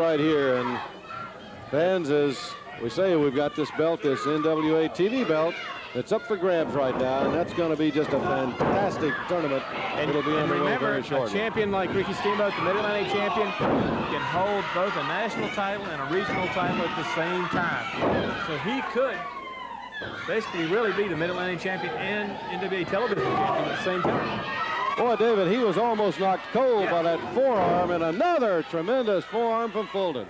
right here, and fans, as we say, we've got this belt, this NWA TV belt, that's up for grabs right now, and that's going to be just a fantastic tournament. And it'll be underway remember, very shortly. A champion like Ricky Steamboat, the Mid-Atlantic champion, can hold both a national title and a regional title at the same time. So he could basically really be the Mid-Atlantic champion and NWA television champion at the same time. Boy, David, he was almost knocked cold by that forearm, and another tremendous forearm from Fulton.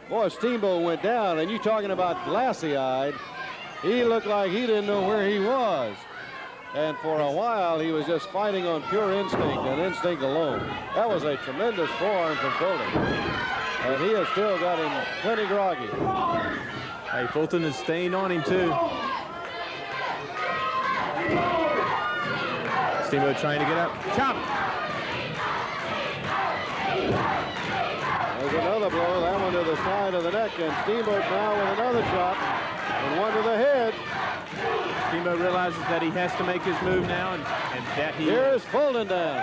Boy, Steamboat went down, and you talking about glassy-eyed. He looked like he didn't know where he was. And for a while, he was just fighting on pure instinct and instinct alone. That was a tremendous forearm from Fulton. And he has still got him plenty groggy. Hey, Fulton is staying on him, too. Steamboat trying to get up. Chop! There's another blow. That one to the side of the neck. And Steamboat now with another chop. And one to the head. Steamboat realizes that he has to make his move now, and that he... Here's Fulton down.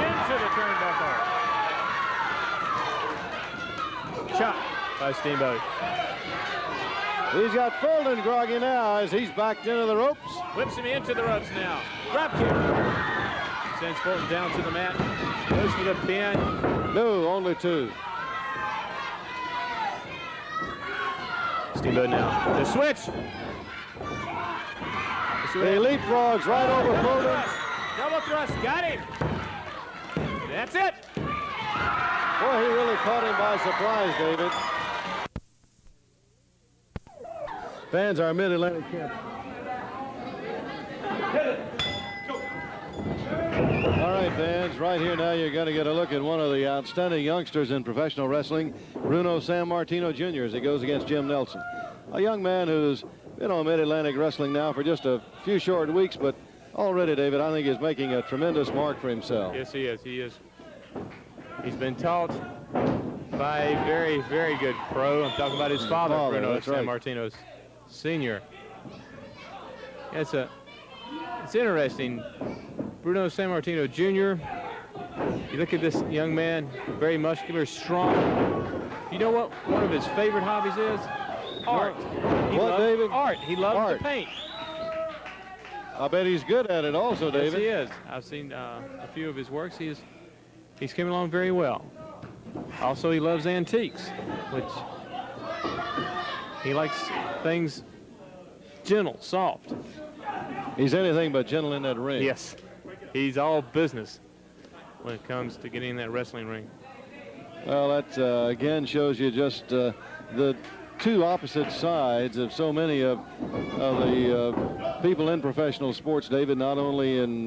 Into the turnbuckle. Chop by Steamboat. He's got Fulton groggy now as he's backed into the ropes. Whips him into the ropes now. Drop kick. Sends Fulton down to the mat. Goes for the pin. No, only two. Steamboat now. The switch. He leapfrogs right over Fulton. Double thrust. Got him. That's it. Boy, he really caught him by surprise, David. Fans, our Mid-Atlantic champ. All right, fans, right here now you're going to get a look at one of the outstanding youngsters in professional wrestling, Bruno Sammartino Jr., as he goes against Jim Nelson. A young man who's been on Mid-Atlantic wrestling now for just a few short weeks, but already, David, I think he's making a tremendous mark for himself. Yes, he is. He is. He's been taught by a very, very good pro. I'm talking about his father, Bruno Sammartino Sr. It's interesting. Bruno Sammartino Jr. You look at this young man, very muscular, strong. You know what one of his favorite hobbies is? Art. He loves David? Art. He loves to paint. I bet he's good at it also, David. Yes, he is. I've seen a few of his works. He's coming along very well. Also, he loves antiques, which he likes things gentle, soft. He's anything but gentle in that ring. Yes. He's all business when it comes to getting in that wrestling ring. Well, that again shows you just the two opposite sides of so many of the people in professional sports, David. Not only in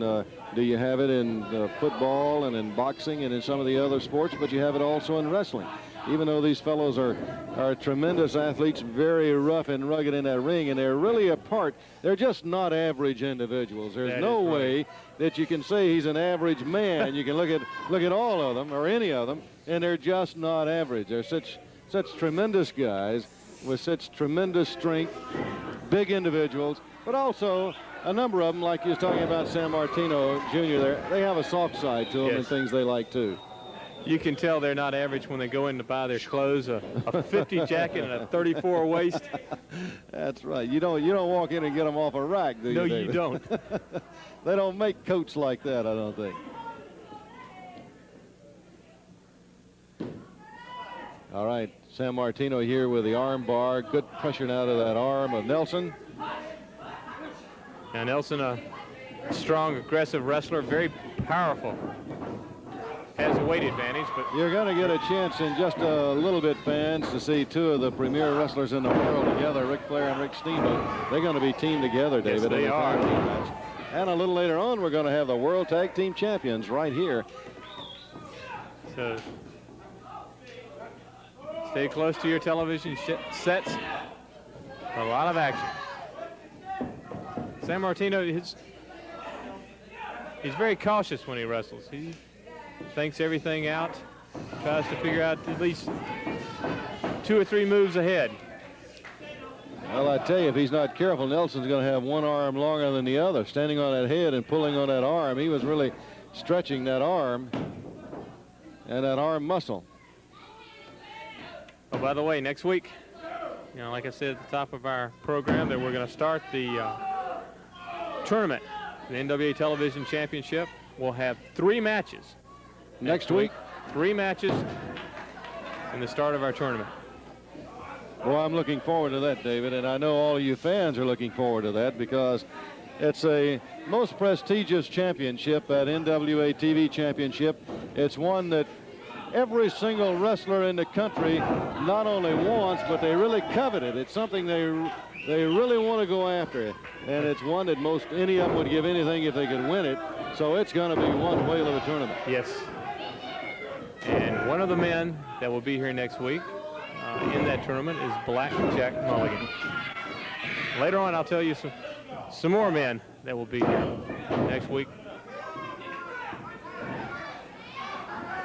do you have it in football and in boxing and in some of the other sports, but you have it also in wrestling. Even though these fellows are tremendous athletes, very rough and rugged in that ring, and they're really apart, they're just not average individuals. There's no way that you can say he's an average man. You can look at all of them or any of them, and they're just not average. They're such tremendous guys with such tremendous strength, big individuals, but also a number of them, like you was talking about Sammartino Jr. there, they have a soft side to them and things they like too. You can tell they're not average when they go in to buy their clothes, a 50 jacket and a 34 waist. That's right. You don't walk in and get them off a rack, do you, David? No, you don't. They don't make coats like that, I don't think. All right, Sammartino here with the arm bar. Good pressure now to that arm of Nelson. Now Nelson, a strong, aggressive wrestler, very powerful. Has a weight advantage, but you're going to get a chance in just a little bit, fans, to see two of the premier wrestlers in the world together, Ric Flair and Rick Steamboat. They're going to be teamed together, David. Yes, they are. And a little later on, we're going to have the World Tag Team Champions right here. So stay close to your television sets. A lot of action. Sammartino, he's very cautious when he wrestles. He thinks everything out, tries to figure out at least 2 or 3 moves ahead. Well, I tell you, if he's not careful, Nelson's going to have one arm longer than the other, standing on that head and pulling on that arm. He was really stretching that arm. and that arm muscle. Oh, by the way, next week, you know, like I said at the top of our program, that we're going to start the tournament, the NWA Television Championship. We'll have 3 matches next week. 3 matches in the start of our tournament. Well, I'm looking forward to that, David, and I know all of you fans are looking forward to that because it's a most prestigious championship, that NWA TV Championship. It's one that every single wrestler in the country not only wants, but they really covet it. It's something they really want to go after, and it's one that most any of them would give anything if they could win it. So it's going to be one whale of a tournament. Yes. And one of the men that will be here next week in that tournament is Black Jack Mulligan. Later on, I'll tell you some more men that will be here next week.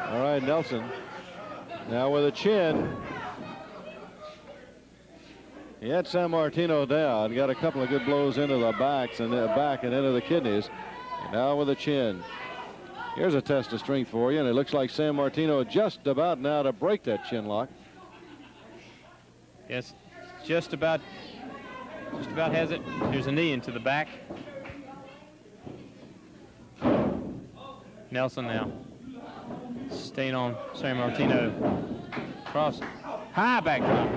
All right, Nelson now with a chin. He had Sammartino down, got a couple of good blows into the backs and the back and into the kidneys. And now with a chin. Here's a test of strength for you, and it looks like Sammartino just about now to break that chin lock. Yes, just about has it. Here's a knee into the back. Nelson now staying on Sammartino. Cross, high back drop.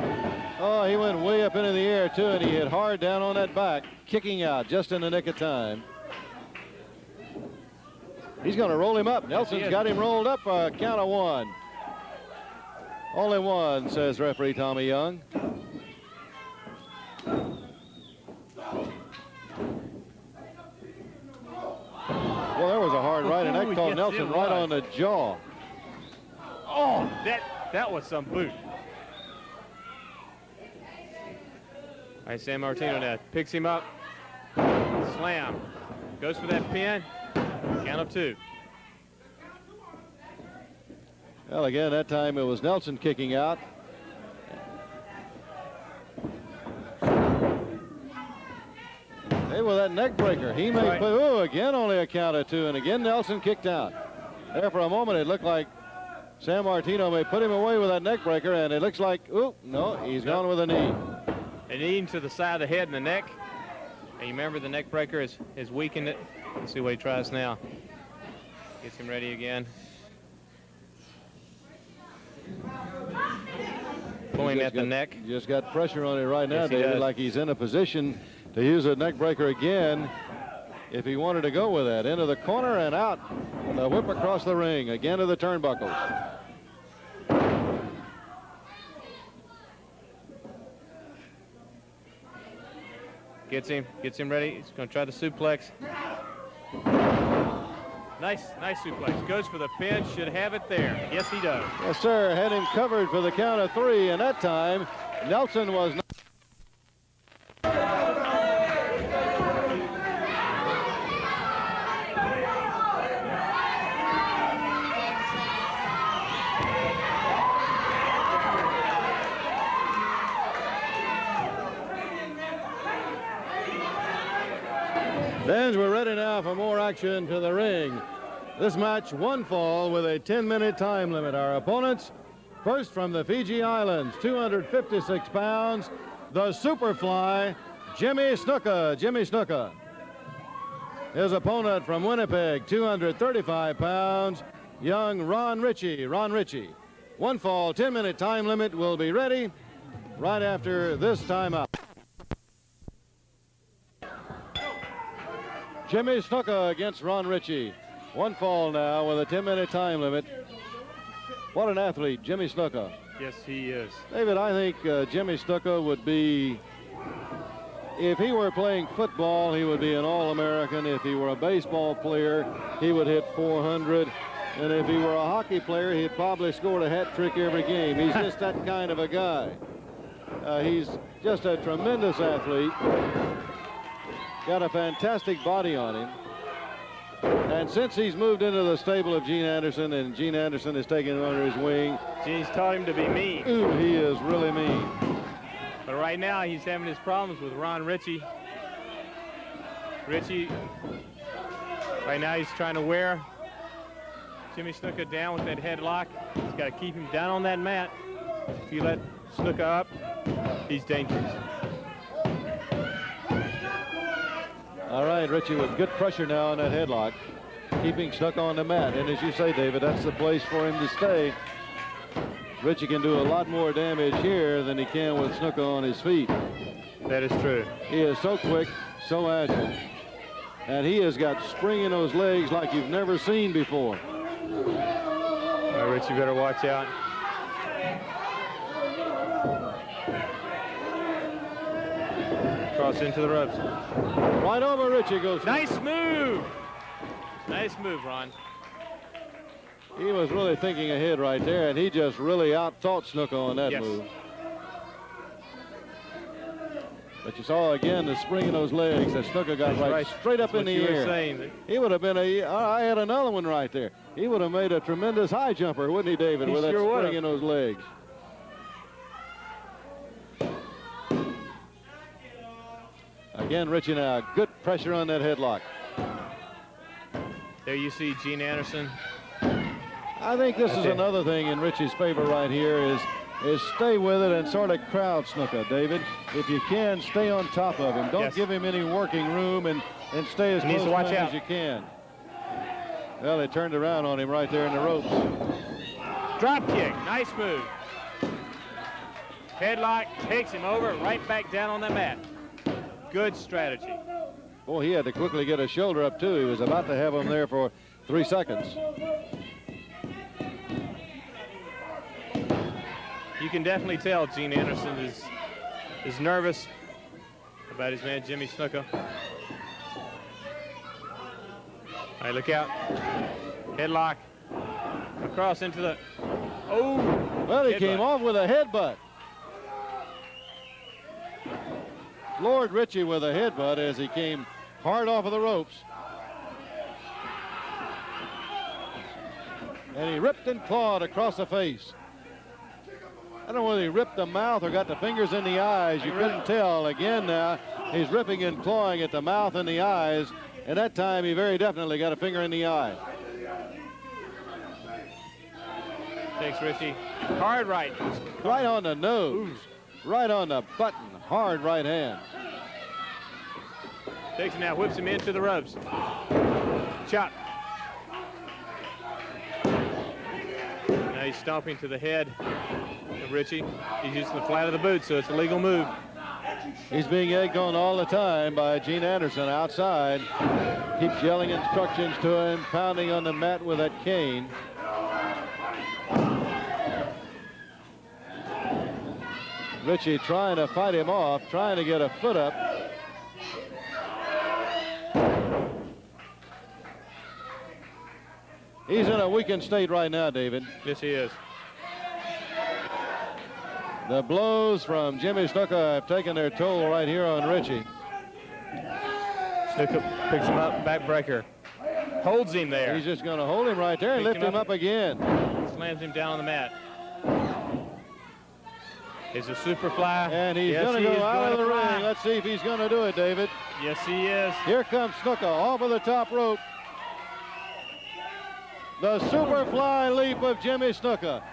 Oh, he went way up into the air too, and he hit hard down on that back, kicking out just in the nick of time. He's going to roll him up. Nelson's got him rolled up. Count of 1. Only 1, says referee Tommy Young. Well, there was a hard right, and that caught Nelson right on the jaw. Oh, that was some boot. All right, Sammartino now picks him up. Slam. Goes for that pin. Count of 2. Well, again, that time it was Nelson kicking out. Hey, with that neck breaker, he may put, oh, again only a count of 2, and again Nelson kicked out. There for a moment, it looked like Sammartino may put him away with that neck breaker, and it looks like, oh, no, he's gone with a knee. A knee to the side of the head and the neck. And you remember the neck breaker has weakened it. Let's see what he tries now. Gets him ready again. Pulling at the neck. Just got pressure on it right now, Yes, David, like he's in a position to use a neck breaker again if he wanted to go with that. Into the corner and out. The whip across the ring, again to the turnbuckles. Gets him ready. He's going to try the suplex. Nice suplex. Goes for the pin. Should have it there. Yes, he does. Yes, sir. Had him covered for the count of 3, and that time Nelson was not. Fans, we're ready now for more action to the ring. This match, 1 fall with a 10-minute time limit. Our opponents, first from the Fiji Islands, 256 pounds, the Superfly, Jimmy Snuka. Jimmy Snuka. His opponent from Winnipeg, 235 pounds, young Ron Ritchie. Ron Ritchie. 1 fall, 10-minute time limit will be ready right after this timeout. Jimmy Snuka against Ron Ritchie. 1 fall now with a 10-minute time limit. What an athlete, Jimmy Snuka. Yes, he is. David, I think Jimmy Snuka would be, if he were playing football, he would be an All-American. If he were a baseball player, he would hit 400. And if he were a hockey player, he'd probably score a hat trick every game. He's just that kind of a guy. He's just a tremendous athlete. Got a fantastic body on him. And since he's moved into the stable of Gene Anderson, and Gene Anderson has taken him under his wing. Gene's taught him to be mean. Ooh, he is really mean. But right now, he's having his problems with Ron Ritchie. Ritchie, right now he's trying to wear Jimmy Snuka down with that headlock. He's got to keep him down on that mat. If you let Snuka up, he's dangerous. All right, Richie with good pressure now on that headlock, keeping Snuka on the mat. And as you say, David, that's the place for him to stay. Richie can do a lot more damage here than he can with Snuka on his feet. That is true. He is so quick, so agile. And he has got spring in those legs like you've never seen before. All right, Richie, better watch out. Cross into the ropes. Right over Richie goes. Nice move. Nice move, Ron. He was really thinking ahead right there, and he just really out-thought Snuka on that move. But you saw again the spring in those legs that Snuka got right straight up in the air. He would have been I had another one right there. He would have made a tremendous high jumper, wouldn't he, David, with that spring in those legs. Again, Richie now, good pressure on that headlock. There you see Gene Anderson. I think this is another thing in Richie's favor right here is stay with it and sort of crowd Snuka, David. If you can, stay on top of him. Don't give him any working room and stay as close to him as you can. Well, they turned around on him right there in the ropes. Drop kick, nice move. Headlock takes him over, right back down on the mat. Good strategy. Boy, he had to quickly get a shoulder up, too. He was about to have him there for 3 seconds. You can definitely tell Gene Anderson is nervous about his man Jimmy Snuka. All right, look out. Headlock. Across into the... Oh! Well, he came off with a headbutt. Lord Richie with a headbutt as he came hard off of the ropes. And he ripped and clawed across the face. I don't know whether he ripped the mouth or got the fingers in the eyes. You couldn't tell. Again now, he's ripping and clawing at the mouth and the eyes. And that time, he very definitely got a finger in the eye. Thanks, Richie. Hard right. Right on the nose. Right on the button. Hard right hand. Takes him now, whips him into the ropes. Chop. Now he's stomping to the head of Richie. He's using the flat of the boot, so it's a legal move. He's being egged on all the time by Gene Anderson outside. Keeps yelling instructions to him, pounding on the mat with that cane. Richie trying to fight him off, trying to get a foot up. He's in a weakened state right now, David. Yes, he is. The blows from Jimmy Snuka have taken their toll right here on Richie. Snuka picks him up, backbreaker. Holds him there. He's just going to hold him right there and lift him up again. Slams him down on the mat. It's a super fly. And he's going to go out of the ring. Let's see if he's going to do it, David. Yes, he is. Here comes Snuka off of the top rope. The super fly leap of Jimmy Snuka.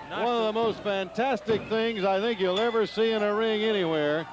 One of the most fantastic things I think you'll ever see in a ring anywhere.